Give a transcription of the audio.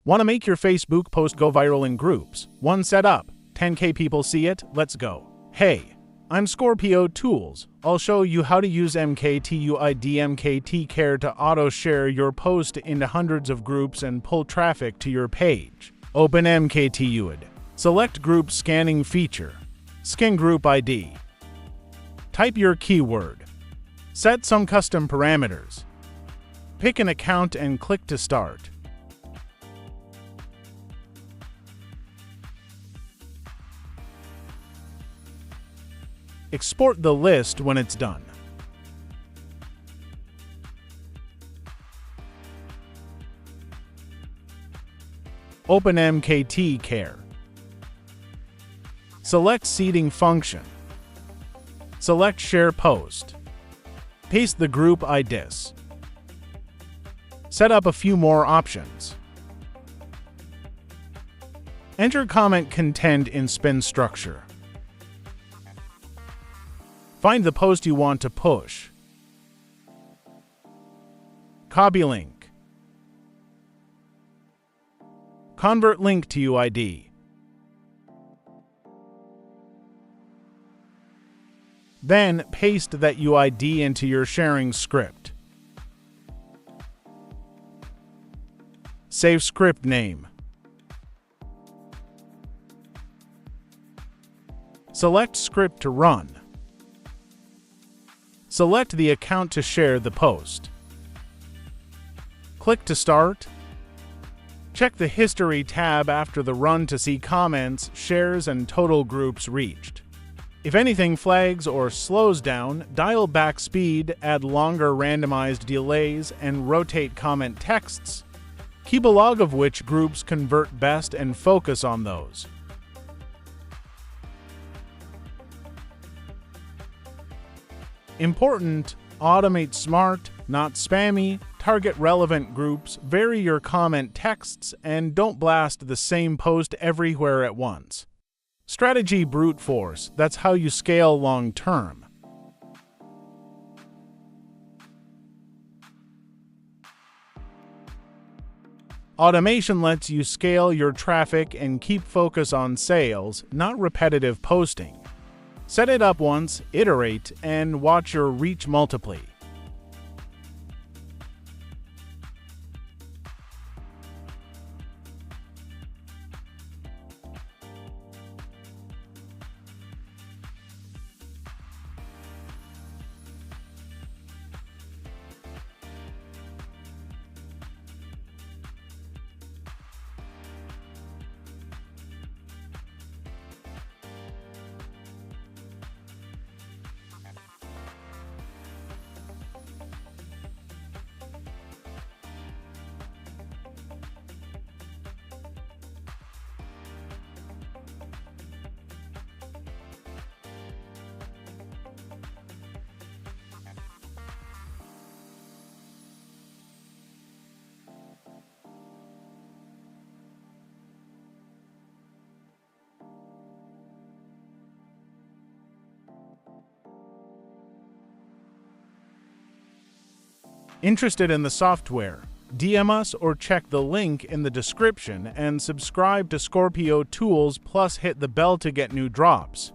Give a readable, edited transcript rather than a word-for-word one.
Want to make your Facebook post go viral in groups? One set up. 10K people see it, let's go. Hey, I'm Scorpio Tools. I'll show you how to use MKTUID Care to auto-share your post into hundreds of groups and pull traffic to your page. Open MKTUID. Select Group Scanning feature. Scan Group ID. Type your keyword. Set some custom parameters. Pick an account and click to start. Export the list when it's done. Open MKT Care. Select Seeding function. Select Share Post. Paste the group IDs. Set up a few more options. Enter comment content in spin structure. Find the post you want to push. Copy link. Convert link to UID. Then paste that UID into your sharing script. Save script name. Select script to run. Select the account to share the post. Click to start. Check the History tab after the run to see comments, shares, and total groups reached. If anything flags or slows down, dial back speed, add longer randomized delays, and rotate comment texts. Keep a log of which groups convert best and focus on those. Important: automate smart, not spammy, target relevant groups, vary your comment texts, and don't blast the same post everywhere at once. Strategy brute force, that's how you scale long term. Automation lets you scale your traffic and keep focus on sales, not repetitive posting. Set it up once, iterate, and watch your reach multiply. Interested in the software? DM us or check the link in the description and subscribe to Scorpio Tools, plus hit the bell to get new drops.